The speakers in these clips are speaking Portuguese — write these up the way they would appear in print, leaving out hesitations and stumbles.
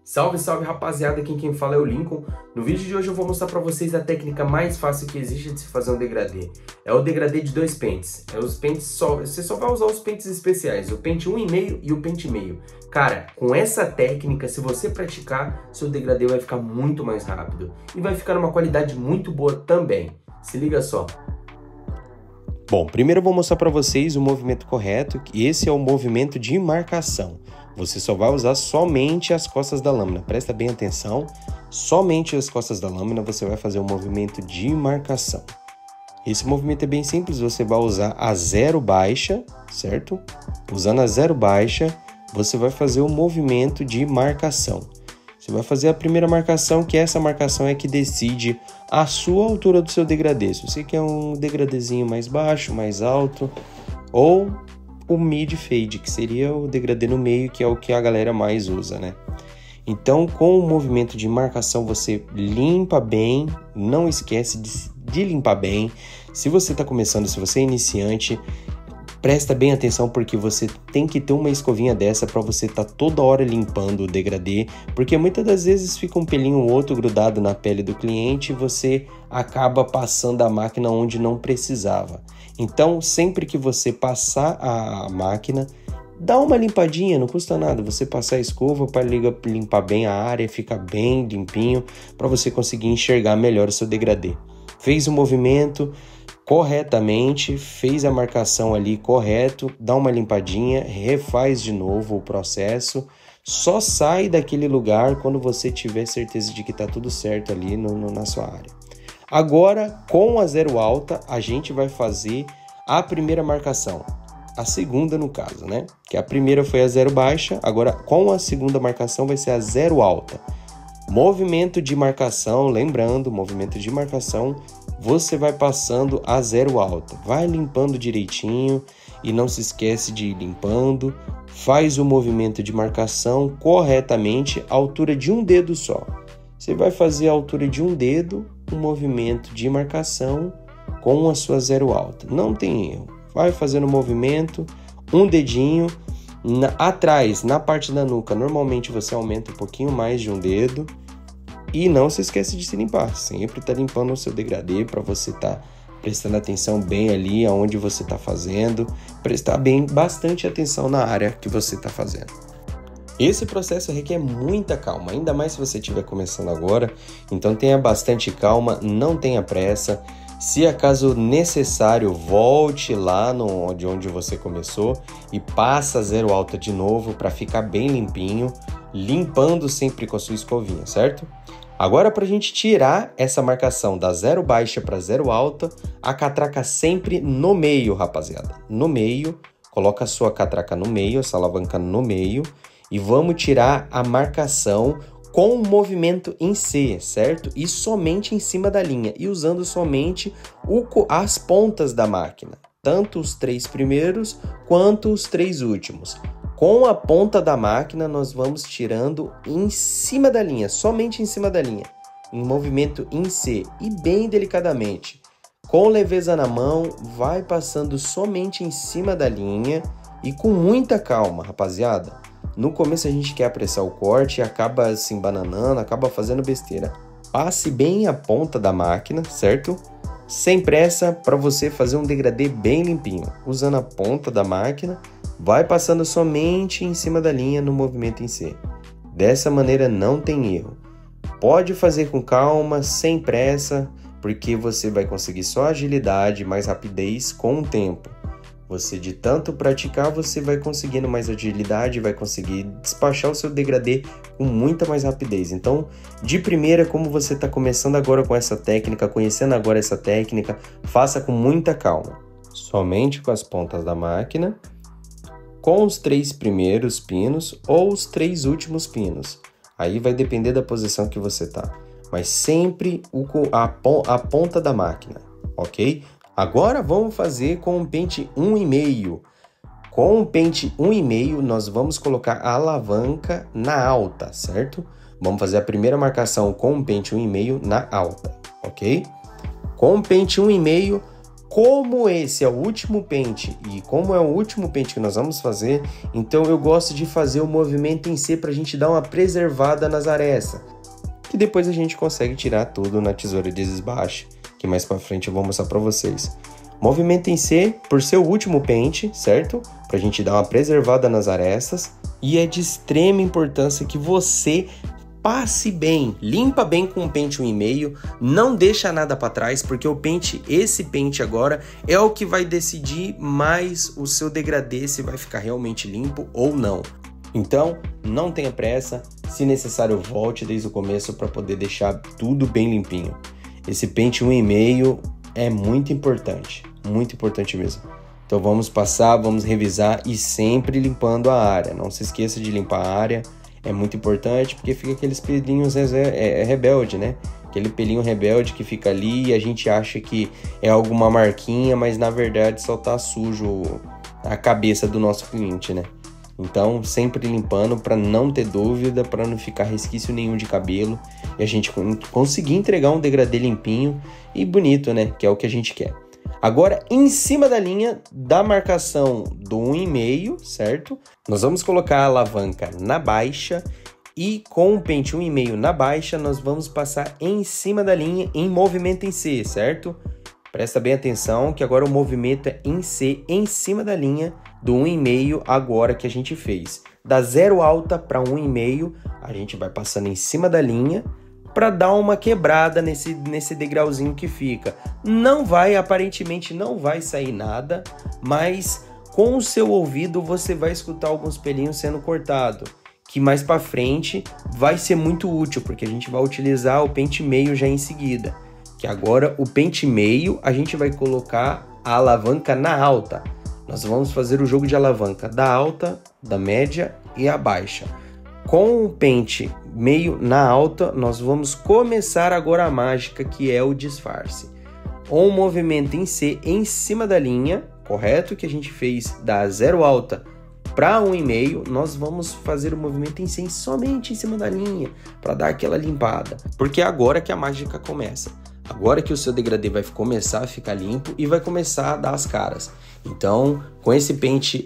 Salve, salve rapaziada, aqui quem fala é o Lincoln. No vídeo de hoje eu vou mostrar pra vocês a técnica mais fácil que existe de se fazer um degradê. É o degradê de dois pentes. Você só vai usar os pentes especiais, o pente 1,5 e o pente meio. Cara, com essa técnica, se você praticar, seu degradê vai ficar muito mais rápido. E vai ficar numa qualidade muito boa também. Se liga só. Bom, primeiro eu vou mostrar para vocês o movimento correto, que esse é o movimento de marcação. Você só vai usar somente as costas da lâmina, presta bem atenção, somente as costas da lâmina você vai fazer o movimento de marcação. Esse movimento é bem simples, você vai usar a zero baixa, certo? Usando a zero baixa, você vai fazer o movimento de marcação. Você vai fazer a primeira marcação, que essa marcação é que decide a sua altura do seu degradê. Se você quer um degradêzinho mais baixo, mais alto, ou o mid fade, que seria o degradê no meio, que é o que a galera mais usa, né? Então, com o movimento de marcação, você limpa bem, não esquece de limpar bem. Se você está começando, se você é iniciante, presta bem atenção, porque você tem que ter uma escovinha dessa para você estar toda hora limpando o degradê, porque muitas das vezes fica um pelinho ou outro grudado na pele do cliente e você acaba passando a máquina onde não precisava. Então, sempre que você passar a máquina, dá uma limpadinha, não custa nada. Você passar a escova para limpar bem a área, ficar bem limpinho, para você conseguir enxergar melhor o seu degradê. Fez o movimento corretamente, fez a marcação ali correto, dá uma limpadinha, refaz de novo o processo, só sai daquele lugar quando você tiver certeza de que está tudo certo ali na sua área. Agora, com a zero alta, a gente vai fazer a primeira marcação, a segunda no caso, né? Que a primeira foi a zero baixa, agora com a segunda marcação vai ser a zero alta. Movimento de marcação, lembrando, movimento de marcação, você vai passando a zero alta, vai limpando direitinho e não se esquece de ir limpando, faz o movimento de marcação corretamente, a altura de um dedo só. Você vai fazer a altura de um dedo, um movimento de marcação com a sua zero alta, não tem erro. Vai fazendo o movimento, um dedinho, atrás, na parte da nuca, normalmente você aumenta um pouquinho mais de um dedo. E não se esquece de se limpar, sempre tá limpando o seu degradê para você tá prestando atenção bem ali aonde você tá fazendo, prestar bastante atenção na área que você tá fazendo. Esse processo requer muita calma, ainda mais se você estiver começando agora, então tenha bastante calma, não tenha pressa. Se acaso necessário, volte lá de onde você começou e passa a zero alta de novo para ficar bem limpinho, limpando sempre com a sua escovinha, certo? Agora, para a gente tirar essa marcação da zero baixa para zero alta, a catraca sempre no meio, rapaziada. No meio, coloca a sua catraca no meio, essa alavanca no meio, e vamos tirar a marcação com o movimento em C, certo? E somente em cima da linha, e usando somente as pontas da máquina, tanto os 3 primeiros quanto os 3 últimos. Com a ponta da máquina, nós vamos tirando em cima da linha, somente em cima da linha, em movimento em C, e bem delicadamente. Com leveza na mão, vai passando somente em cima da linha e com muita calma, rapaziada. No começo a gente quer apressar o corte e acaba se embananando, acaba fazendo besteira. Passe bem a ponta da máquina, certo? Sem pressa, para você fazer um degradê bem limpinho. Usando a ponta da máquina, vai passando somente em cima da linha no movimento em C. Dessa maneira não tem erro. Pode fazer com calma, sem pressa, porque você vai conseguir só agilidade, mais rapidez com o tempo. Você, de tanto praticar, você vai conseguindo mais agilidade, vai conseguir despachar o seu degradê com muita mais rapidez. Então, de primeira, como você está começando agora com essa técnica, conhecendo agora essa técnica, faça com muita calma. Somente com as pontas da máquina, com os 3 primeiros pinos ou os 3 últimos pinos. Aí vai depender da posição que você tá. Mas sempre a ponta da máquina, ok? Agora vamos fazer com o pente 1,5. Com o pente 1,5 nós vamos colocar a alavanca na alta, certo? Vamos fazer a primeira marcação com o pente 1,5 na alta, ok? Com o pente 1,5, como esse é o último pente e como é o último pente que nós vamos fazer, então eu gosto de fazer o movimento em C para a gente dar uma preservada nas arestas. E depois a gente consegue tirar tudo na tesoura de desbaste, que mais para frente eu vou mostrar para vocês. Movimento em C por ser o último pente, certo? Para a gente dar uma preservada nas arestas. E é de extrema importância que você passe bem, limpa bem com o pente 1,5, não deixa nada para trás, porque esse pente agora é o que vai decidir mais o seu degradê, se vai ficar realmente limpo ou não. Então, não tenha pressa, se necessário volte desde o começo para poder deixar tudo bem limpinho. Esse pente 1,5 é muito importante mesmo. Então vamos passar, vamos revisar e sempre limpando a área. Não se esqueça de limpar a área, é muito importante porque fica aqueles pelinhos rebelde, né? Aquele pelinho rebelde que fica ali e a gente acha que é alguma marquinha, mas na verdade só tá sujo a cabeça do nosso cliente, né? Então sempre limpando para não ter dúvida, para não ficar resquício nenhum de cabelo e a gente conseguir entregar um degradê limpinho e bonito, né? Que é o que a gente quer. Agora, em cima da linha da marcação do 1,5, certo? Nós vamos colocar a alavanca na baixa e com o pente 1,5 na baixa, nós vamos passar em cima da linha em movimento em C, certo? Presta bem atenção que agora o movimento é em C, em cima da linha do 1,5 agora que a gente fez. Da 0 alta para 1,5, a gente vai passando em cima da linha para dar uma quebrada nesse degrauzinho que fica. Aparentemente não vai sair nada, mas com o seu ouvido você vai escutar alguns pelinhos sendo cortado, que mais para frente vai ser muito útil, porque a gente vai utilizar o pente meio já em seguida. Que agora o pente meio a gente vai colocar a alavanca na alta. Nós vamos fazer o jogo de alavanca da alta, da média e a baixa. Com o pente meio na alta, nós vamos começar agora a mágica, que é o disfarce. Um movimento em C em cima da linha, correto? Que a gente fez da 0 alta para 1,5, nós vamos fazer o movimento em C somente em cima da linha, para dar aquela limpada. Porque é agora que a mágica começa. Agora que o seu degradê vai começar a ficar limpo e vai começar a dar as caras. Então, com esse pente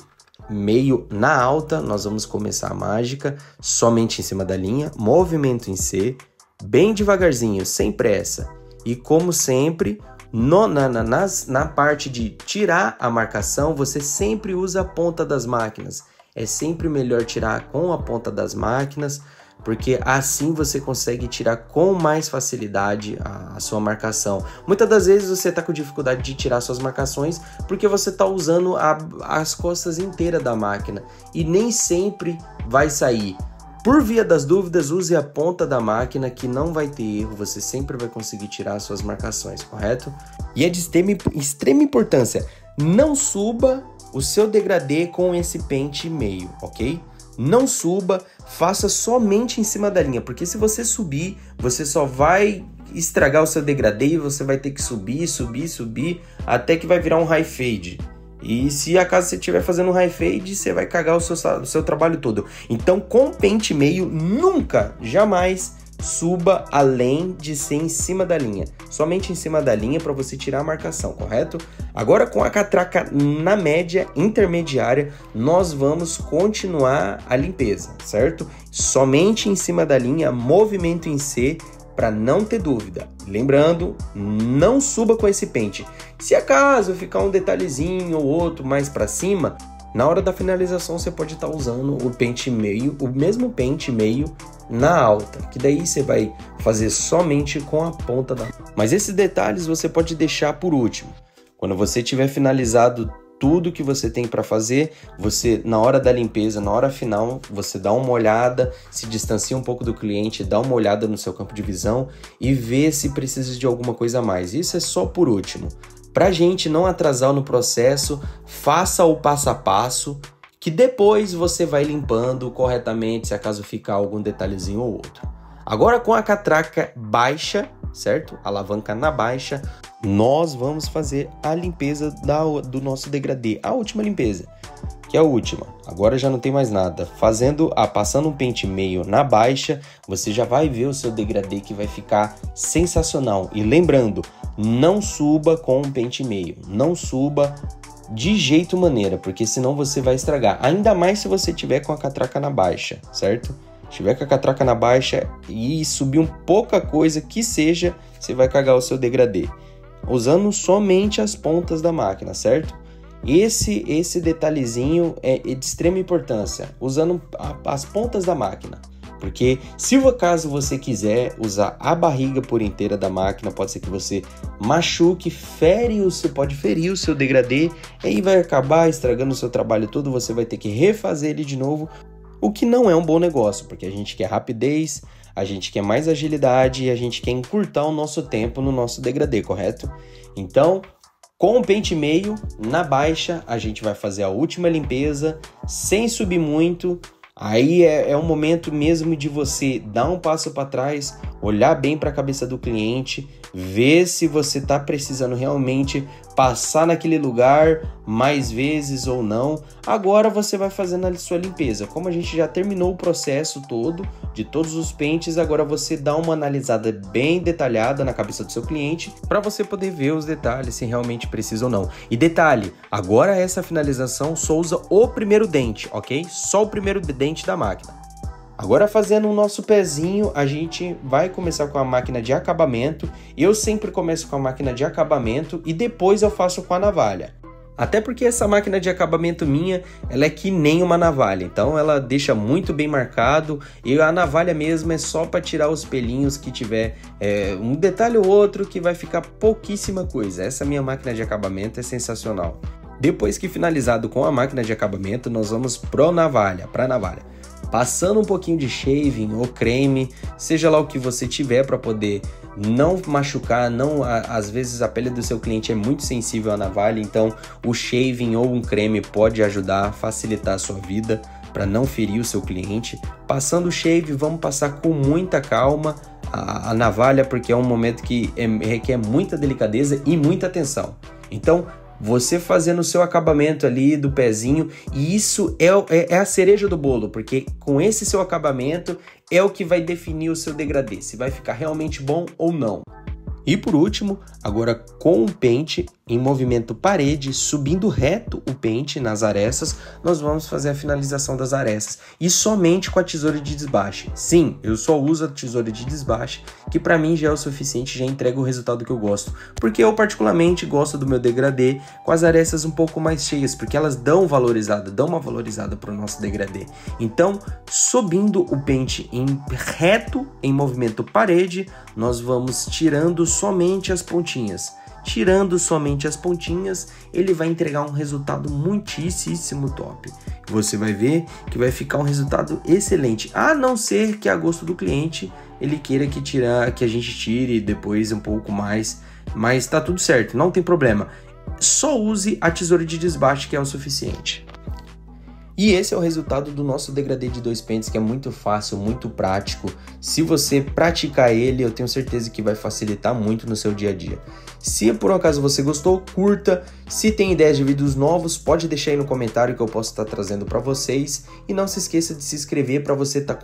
meio na alta, nós vamos começar a mágica somente em cima da linha, movimento em C, bem devagarzinho, sem pressa. E como sempre, na parte de tirar a marcação, você sempre usa a ponta das máquinas. É sempre melhor tirar com a ponta das máquinas, porque assim você consegue tirar com mais facilidade a sua marcação. Muitas das vezes você está com dificuldade de tirar suas marcações porque você está usando as costas inteiras da máquina e nem sempre vai sair. Por via das dúvidas, use a ponta da máquina que não vai ter erro, você sempre vai conseguir tirar suas marcações, correto? E é de extrema importância, não suba o seu degradê com esse pente meio, ok? Não suba, faça somente em cima da linha, porque se você subir, você só vai estragar o seu degradê e você vai ter que subir, até que vai virar um high fade. E se acaso você estiver fazendo um high fade, você vai cagar o seu trabalho todo. Então, com pente meio, nunca, jamais suba além de ser em cima da linha. Somente em cima da linha para você tirar a marcação, correto? Agora com a catraca na média intermediária, nós vamos continuar a limpeza, certo? Somente em cima da linha, movimento em C, para não ter dúvida. Lembrando, não suba com esse pente. Se acaso ficar um detalhezinho ou outro mais para cima, na hora da finalização você pode estar usando o pente meio, o mesmo pente meio na alta, que daí você vai fazer somente com a ponta da... Mas esses detalhes você pode deixar por último. Quando você tiver finalizado tudo que você tem para fazer, você, na hora da limpeza, na hora final, você dá uma olhada, se distancia um pouco do cliente, dá uma olhada no seu campo de visão e vê se precisa de alguma coisa a mais. Isso é só por último. Pra gente não atrasar no processo, faça o passo a passo, que depois você vai limpando corretamente, se acaso ficar algum detalhezinho ou outro. Agora com a catraca baixa, certo? Alavanca na baixa, nós vamos fazer a limpeza do nosso degradê, a última limpeza, que é a última. Agora já não tem mais nada. Passando um pente meio na baixa, você já vai ver o seu degradê que vai ficar sensacional. E lembrando, não suba com um pente meio, não suba de jeito maneira, porque senão você vai estragar, ainda mais se você tiver com a catraca na baixa, certo? Se tiver com a catraca na baixa e subir pouca coisa que seja, você vai cagar o seu degradê, usando somente as pontas da máquina, certo? Esse detalhezinho é de extrema importância, usando as pontas da máquina. Porque se caso você quiser usar a barriga por inteira da máquina, pode ser que você machuque, pode ferir o seu degradê, e aí vai acabar estragando o seu trabalho todo, você vai ter que refazer ele de novo, o que não é um bom negócio, porque a gente quer rapidez, a gente quer mais agilidade e a gente quer encurtar o nosso tempo no nosso degradê, correto? Então, com o pente meio, na baixa, a gente vai fazer a última limpeza, sem subir muito. Aí é um momento mesmo de você dar um passo para trás, olhar bem para a cabeça do cliente, ver se você está precisando realmente passar naquele lugar mais vezes ou não. Agora você vai fazendo a sua limpeza. Como a gente já terminou o processo todo, de todos os pentes, agora você dá uma analisada bem detalhada na cabeça do seu cliente para você poder ver os detalhes, se realmente precisa ou não. E detalhe, agora essa finalização só usa o primeiro dente, ok? Só o primeiro dente da máquina. Agora fazendo o nosso pezinho, a gente vai começar com a máquina de acabamento. Eu sempre começo com a máquina de acabamento e depois eu faço com a navalha. Até porque essa máquina de acabamento minha, ela é que nem uma navalha, então ela deixa muito bem marcado, e a navalha mesmo é só para tirar os pelinhos que tiver um detalhe ou outro que vai ficar pouquíssima coisa. Essa minha máquina de acabamento é sensacional. Depois que finalizado com a máquina de acabamento, nós vamos para a navalha. Passando um pouquinho de shaving ou creme, seja lá o que você tiver para poder não machucar, às vezes a pele do seu cliente é muito sensível à navalha, então o shaving ou um creme pode ajudar a facilitar a sua vida para não ferir o seu cliente. Passando o shave, vamos passar com muita calma a navalha, porque é um momento que requer muita delicadeza e muita atenção. Então, você fazendo o seu acabamento ali do pezinho, e isso é a cereja do bolo, porque com esse seu acabamento é o que vai definir o seu degradê, se vai ficar realmente bom ou não. E por último, agora com o pente em movimento parede, subindo reto o pente nas arestas, nós vamos fazer a finalização das arestas. E somente com a tesoura de desbaste. Sim, eu só uso a tesoura de desbaste, que para mim já é o suficiente, já entrega o resultado que eu gosto. Porque eu particularmente gosto do meu degradê com as arestas um pouco mais cheias, porque elas dão uma valorizada para o nosso degradê. Então, subindo o pente reto em movimento parede, nós vamos tirando somente as pontinhas. Tirando somente as pontinhas, ele vai entregar um resultado muitíssimo top. Você vai ver que vai ficar um resultado excelente, a não ser que a gosto do cliente ele queira que a gente tire depois um pouco mais, mas tá tudo certo, não tem problema. Só use a tesoura de desbaste que é o suficiente. E esse é o resultado do nosso degradê de 2 pentes, que é muito fácil, muito prático. Se você praticar ele, eu tenho certeza que vai facilitar muito no seu dia a dia. Se por um acaso você gostou, curta. Se tem ideias de vídeos novos, pode deixar aí no comentário que eu posso estar trazendo para vocês. E não se esqueça de se inscrever para você estar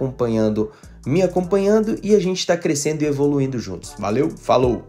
me acompanhando e a gente estar crescendo e evoluindo juntos. Valeu, falou!